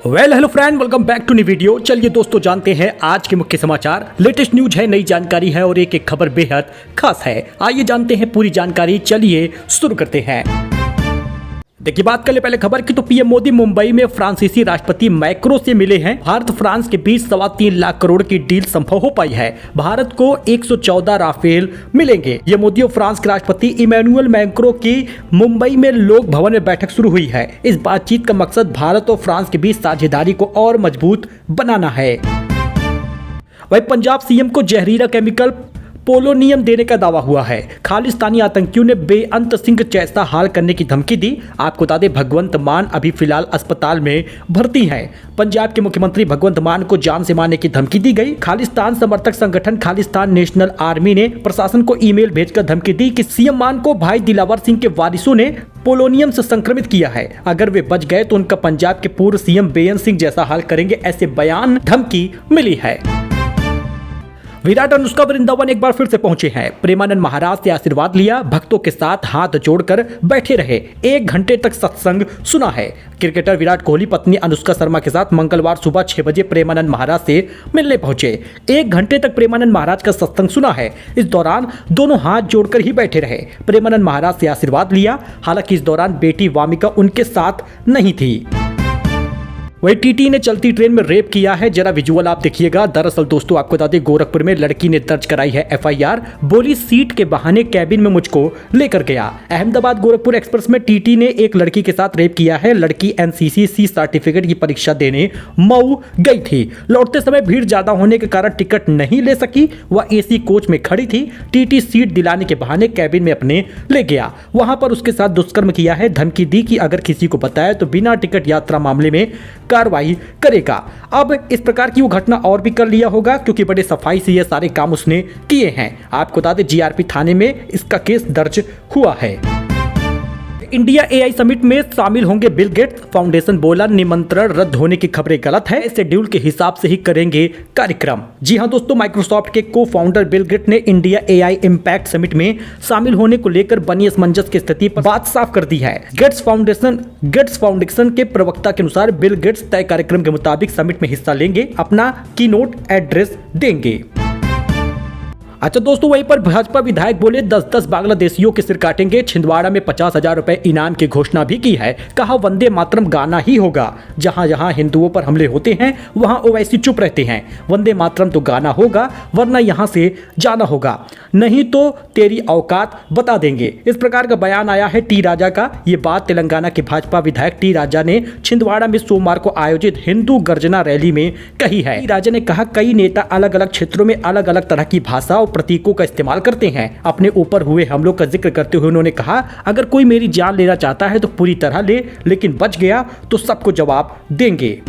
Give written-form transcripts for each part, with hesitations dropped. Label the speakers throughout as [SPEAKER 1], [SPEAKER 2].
[SPEAKER 1] Hello friend, welcome back to new video. चलिए दोस्तों, जानते हैं आज के मुख्य समाचार। लेटेस्ट न्यूज है, नई जानकारी है और एक एक खबर बेहद खास है। आइए जानते हैं पूरी जानकारी। चलिए शुरू करते हैं। देखिए, बात कर ले पहले खबर की, तो पीएम मोदी मुंबई में फ्रांसीसी राष्ट्रपति मैक्रो से मिले हैं। भारत फ्रांस के बीच 3.25 लाख करोड़ की डील संभव हो पाई है। भारत को 114 राफेल मिलेंगे। ये मोदी और फ्रांस के राष्ट्रपति इमैनुअल मैक्रो की मुंबई में लोक भवन में बैठक शुरू हुई है। इस बातचीत का मकसद भारत और फ्रांस के बीच साझेदारी को और मजबूत बनाना है। वहीं पंजाब सीएम को जहरीला केमिकल पोलोनियम देने का दावा हुआ है। खालिस्तानी आतंकियों ने बेअंत सिंह जैसा हाल करने की धमकी दी। आपको बता दें, भगवंत मान अभी फिलहाल अस्पताल में भर्ती हैं। पंजाब के मुख्यमंत्री भगवंत मान को जान से मारने की धमकी दी गई। खालिस्तान समर्थक संगठन खालिस्तान नेशनल आर्मी ने प्रशासन को ईमेल भेजकर धमकी दी कि सीएम मान को भाई दिलावर सिंह के वारिसों ने पोलोनियम से संक्रमित किया है। अगर वे बच गए तो उनका पंजाब के पूर्व सीएम बेअंत सिंह जैसा हाल करेंगे, ऐसे बयान धमकी मिली है। विराट अनुष्का वृंदावन एक बार फिर से पहुंचे हैं। प्रेमानंद महाराज से आशीर्वाद लिया, भक्तों के साथ हाथ जोड़कर बैठे रहे, 1 घंटे तक सत्संग सुना है। क्रिकेटर विराट कोहली पत्नी अनुष्का शर्मा के साथ मंगलवार सुबह 6 बजे प्रेमानंद महाराज से मिलने पहुंचे। 1 घंटे तक प्रेमानंद महाराज का सत्संग सुना है। इस दौरान दोनों हाथ जोड़कर ही बैठे रहे, प्रेमानंद महाराज से आशीर्वाद लिया। हालांकि इस दौरान बेटी वामिका उनके साथ नहीं थी। वही टीटी ने चलती ट्रेन में रेप किया है। जरा विजुअल आप देखिएगा। दरअसल दोस्तों, आपको बता दें, गोरखपुर में लड़की ने दर्ज कराई है एफआईआर। बोली सीट के बहाने कैबिन में मुझको लेकर गया। अहमदाबाद गोरखपुर एक्सप्रेस में टीटी ने एक लड़की के साथ रेप किया है। लड़की एनसीसी सी सर्टिफिकेट की परीक्षा देने मऊ गई थी। लौटते समय भीड़ ज्यादा होने के कारण टिकट नहीं ले सकी। वह एसी कोच में खड़ी थी। टीटी सीट दिलाने के बहाने कैबिन में अपने ले गया। वहां पर उसके साथ दुष्कर्म किया है। धमकी दी कि अगर किसी को बताया तो बिना टिकट यात्रा मामले में कार्रवाई करेगा। अब इस प्रकार की वो घटना और भी कर लिया होगा, क्योंकि बड़े सफाई से ये सारे काम उसने किए हैं। आपको बता दें, जीआरपी थाने में इसका केस दर्ज हुआ है। इंडिया एआई समिट में शामिल होंगे बिल गेट्स। फाउंडेशन बोला निमंत्रण रद्द होने की खबरें गलत है, शेड्यूल के हिसाब से ही करेंगे कार्यक्रम। जी हां दोस्तों, माइक्रोसॉफ्ट के को फाउंडर बिल गेट्स ने इंडिया एआई इंपैक्ट समिट में शामिल होने को लेकर बनी असमंजस की स्थिति पर बात साफ कर दी है। गेट्स फाउंडेशन के प्रवक्ता के अनुसार बिल गेट्स तय कार्यक्रम के मुताबिक समिट में हिस्सा लेंगे, अपना कीनोट एड्रेस देंगे। अच्छा दोस्तों, वहीं पर भाजपा विधायक बोले 10-10 बांग्लादेशियों के सिर काटेंगे। छिंदवाड़ा में 50,000 रुपए इनाम की घोषणा भी की है। कहा वंदे मातरम गाना ही होगा। जहां जहां हिंदुओं पर हमले होते हैं वहां ओवैसी चुप रहते हैं। वंदे मातरम तो गाना होगा, वरना यहां से जाना होगा, नहीं तो तेरी औकात बता देंगे। इस प्रकार का बयान आया है टी राजा का। ये बात तेलंगाना के भाजपा विधायक टी राजा ने छिंदवाड़ा में सोमवार को आयोजित हिंदू गर्जना रैली में कही है। टी राजा ने कहा, कई नेता अलग अलग क्षेत्रों में अलग अलग तरह की भाषा प्रतीकों का इस्तेमाल करते हैं। अपने ऊपर हुए हमलों का जिक्र करते हुए उन्होंने कहा, अगर कोई मेरी जान लेना चाहता है तो पूरी तरह ले, लेकिन बच गया तो सबको जवाब देंगे।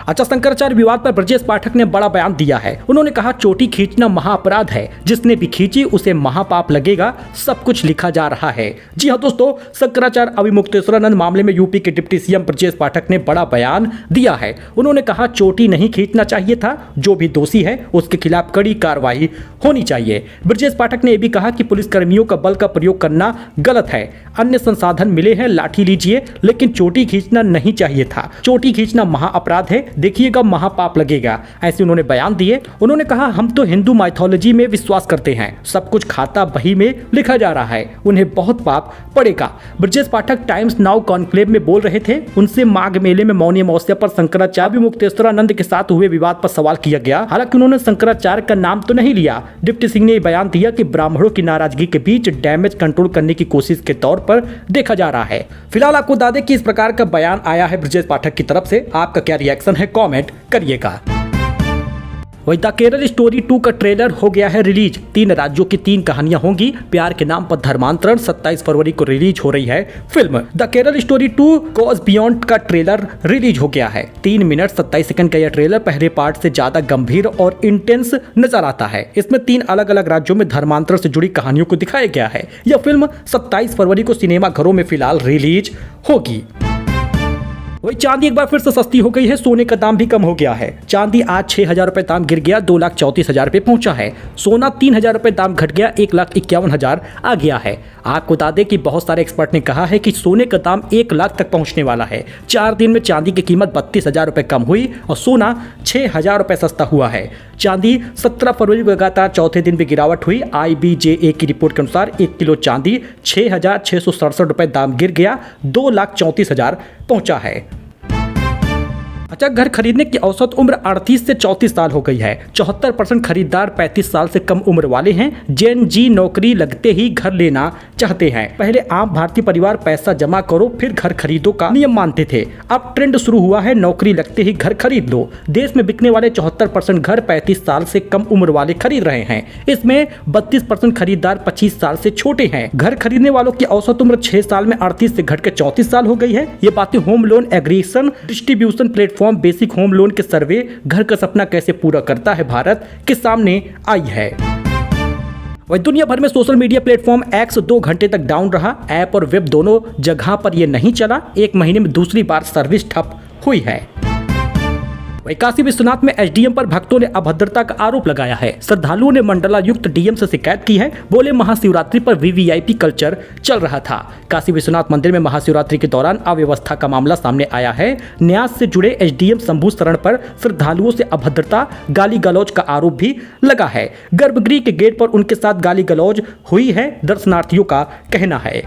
[SPEAKER 1] अच्छा, शंकराचार्य विवाद पर ब्रजेश पाठक ने बड़ा बयान दिया है। उन्होंने कहा, चोटी खींचना महाअपराध है, जिसने भी खींची उसे महापाप लगेगा, सब कुछ लिखा जा रहा है। जी हां दोस्तों, शंकराचार्य अविमुक्तेश्वरानंद मामले में यूपी के डिप्टी सीएम ब्रजेश पाठक ने बड़ा बयान दिया है। उन्होंने कहा, चोटी नहीं खींचना चाहिए था, जो भी दोषी है उसके खिलाफ कड़ी कार्रवाई होनी चाहिए। ब्रजेश पाठक ने यह भी कहा कि पुलिसकर्मियों का बल का प्रयोग करना गलत है। अन्य संसाधन मिले हैं, लाठी लीजिए, लेकिन चोटी खींचना नहीं चाहिए था। चोटी खींचना महाअपराध है, देखिएगा महापाप लगेगा, ऐसे उन्होंने बयान दिए। उन्होंने कहा, हम तो हिंदू माइथोलॉजी में विश्वास करते हैं, सब कुछ खाता बही में लिखा जा रहा है, उन्हें बहुत पाप पड़ेगा। Brajesh Pathak times now conclave में बोल रहे थे। उनसे माघ मेले में मौनी अमावस्या पर शंकराचार्य मुक्तेश्वरानंद के साथ हुए विवाद पर सवाल किया गया। हालांकि उन्होंने शंकराचार्य का नाम तो नहीं लिया। डिप्टी सिंह ने बयान दिया कि ब्राह्मणों की नाराजगी के बीच डैमेज कंट्रोल करने की कोशिश के तौर पर देखा जा रहा है। फिलहाल आपको बता दें कि इस प्रकार का बयान आया है ब्रजेश पाठक की तरफ से। आपका क्या रिएक्शन है, कमेंट करिएगा। वही द केरल स्टोरी 2 का ट्रेलर हो गया है रिलीज। 3 राज्यों की 3 कहानियां होंगी। प्यार के नाम पर धर्मांतरण। 27 फरवरी को रिलीज हो रही है फिल्म। The Kerala story 2 goes beyond का ट्रेलर रिलीज हो गया है। 3 मिनट 27 सेकंड का यह ट्रेलर पहले पार्ट से ज्यादा गंभीर और इंटेंस नजर आता है। इसमें 3 अलग अलग राज्यों में धर्मांतरण से जुड़ी कहानियों को दिखाया गया है। यह फिल्म 27 फरवरी को सिनेमा घरों में फिलहाल रिलीज होगी। वही चांदी एक बार फिर से सस्ती हो गई है, सोने का दाम भी कम हो गया है। चांदी आज 6,000 रुपए दाम गिर गया, 2,34,000 रुपए पहुंचा है। सोना 3,000 रुपए दाम घट गया, 1,51,000 आ गया है। आपको बता दें कि बहुत सारे एक्सपर्ट ने कहा है कि सोने का दाम 1 लाख तक पहुंचने वाला है। 4 दिन में चांदी की कीमत 32,000 रुपए कम हुई और सोना 6,000 रुपए सस्ता हुआ है। चांदी 17 फरवरी को लगातार चौथे दिन भी गिरावट हुई। IBJA की रिपोर्ट के अनुसार 1 किलो चांदी 6,667 रुपए दाम गिर गया, 2,34,000 पहुंचा है। अच्छा, घर खरीदने की औसत उम्र 38 से 34 साल हो गई है। 74% खरीदार 35 साल से कम उम्र वाले हैं। जेन जी नौकरी लगते ही घर लेना चाहते हैं। पहले आम भारतीय परिवार पैसा जमा करो फिर घर खरीदो का नियम मानते थे। अब ट्रेंड शुरू हुआ है, नौकरी लगते ही घर खरीद लो। देश में बिकने वाले 74% घर 35 साल से कम उम्र वाले खरीद रहे हैं। इसमें 32% खरीदार 25 साल से छोटे हैं। घर खरीदने वालों की औसत उम्र 6 साल में 38 से घटकर 34 साल हो गई है। ये बातें home loan aggregation distribution platform basic home loan के सर्वे घर का सपना कैसे पूरा करता है भारत के सामने आई है। वही दुनिया भर में सोशल मीडिया प्लेटफॉर्म X 2 घंटे तक डाउन रहा। ऐप और वेब दोनों जगह पर यह नहीं चला। 1 महीने में दूसरी बार सर्विस ठप हुई है। वही काशी विश्वनाथ में SDM पर भक्तों ने अभद्रता का आरोप लगाया है। श्रद्धालुओं ने मंडलायुक्त DM से शिकायत की है। बोले महाशिवरात्रि पर VVIP कल्चर चल रहा था। काशी विश्वनाथ मंदिर में महाशिवरात्रि के दौरान अव्यवस्था का मामला सामने आया है। न्यास से जुड़े SDM शंभू शरण पर श्रद्धालुओं से अभद्रता गाली गलौज का आरोप भी लगा है। गर्भगृह के गेट पर उनके साथ गाली गलौज हुई है, दर्शनार्थियों का कहना है।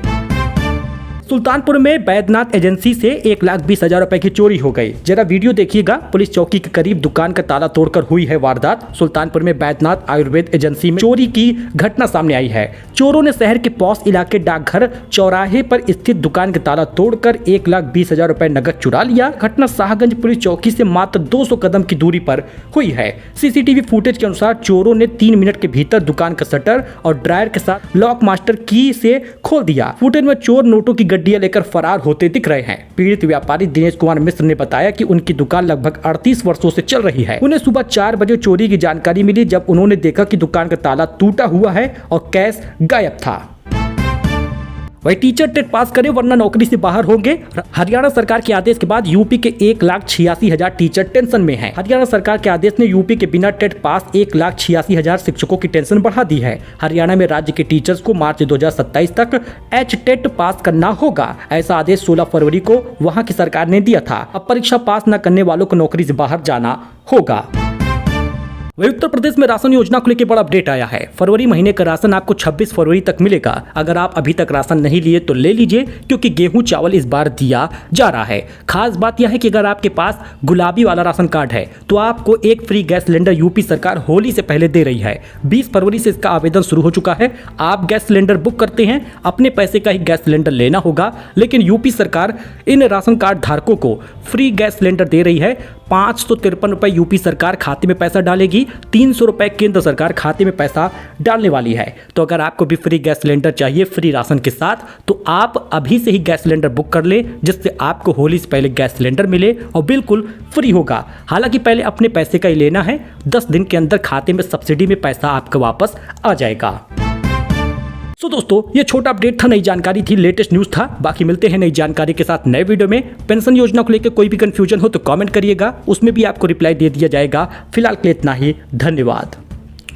[SPEAKER 1] सुल्तानपुर में बैद्यनाथ एजेंसी से 1,20,000 रुपए की चोरी हो गई। जरा वीडियो देखिएगा। पुलिस चौकी के करीब दुकान का ताला तोड़कर हुई है वारदात। सुल्तानपुर में बैद्यनाथ आयुर्वेद एजेंसी में चोरी की घटना सामने आई है। चोरों ने शहर के पॉश इलाके डाकघर चौराहे पर स्थित दुकान का ताला तोड़कर 1,20,000 रुपए नगद चुरा लिया। घटना शाहगंज पुलिस चौकी से मात्र 200 कदम की दूरी पर हुई है। CCTV फुटेज के अनुसार चोरों ने 3 मिनट के भीतर दुकान का शटर और ड्रायर के साथ लॉक मास्टर की से खोल दिया। फुटेज में चोर नोटों की गड्डियां लेकर फरार होते दिख रहे हैं। पीड़ित व्यापारी दिनेश कुमार मिश्र ने बताया कि उनकी दुकान लगभग 38 वर्षों से चल रही है। उन्हें सुबह 4 बजे चोरी की जानकारी मिली, जब उन्होंने देखा कि दुकान का ताला टूटा हुआ है और कैश गायब था। वही टीचर टेट पास करें वरना नौकरी से बाहर होंगे। हरियाणा सरकार के आदेश के बाद यूपी के 1,86,000 टीचर टेंशन में हैं। हरियाणा सरकार के आदेश ने यूपी के बिना टेट पास 1,86,000 शिक्षकों की टेंशन बढ़ा दी है। हरियाणा में राज्य के टीचर्स को मार्च 2027 तक HTET पास करना होगा। ऐसा आदेश 16 फरवरी को वहां की सरकार ने दिया था। अब परीक्षा पास न करने वालों को नौकरी से बाहर जाना होगा। वही उत्तर प्रदेश में राशन योजना को लेकर बड़ा अपडेट आया है। फरवरी महीने का राशन आपको 26 फरवरी तक मिलेगा। अगर आप अभी तक राशन नहीं लिए तो ले लीजिए, क्योंकि गेहूं चावल इस बार दिया जा रहा है। खास बात यह है कि अगर आपके पास गुलाबी वाला राशन कार्ड है तो आपको एक फ्री गैस सिलेंडर यूपी सरकार होली से पहले दे रही है। 20 फरवरी से इसका आवेदन शुरू हो चुका है। आप गैस सिलेंडर बुक करते हैं, अपने पैसे का ही गैस सिलेंडर लेना होगा, लेकिन यूपी सरकार इन राशन कार्ड धारकों को फ्री गैस सिलेंडर दे रही है। 553 रुपए यूपी सरकार खाते में पैसा डालेगी, 300 रुपए केंद्र सरकार खाते में पैसा डालने वाली है। तो अगर आपको भी फ्री गैस सिलेंडर चाहिए फ्री राशन के साथ, तो आप अभी से ही गैस सिलेंडर बुक कर ले, जिससे आपको होली से पहले गैस सिलेंडर मिले और बिल्कुल फ्री होगा। हालांकि पहले अपने पैसे का ही लेना है। 10 दिन के अंदर खाते में सब्सिडी में पैसा आपका वापस आ जाएगा। तो दोस्तों, ये छोटा अपडेट था, नई जानकारी थी, लेटेस्ट न्यूज था। बाकी मिलते हैं नई जानकारी के साथ नए वीडियो में। पेंशन योजना को लेकर कोई भी कंफ्यूजन हो तो कमेंट करिएगा, उसमें भी आपको रिप्लाई दे दिया जाएगा। फिलहाल के लिए इतना ही, धन्यवाद।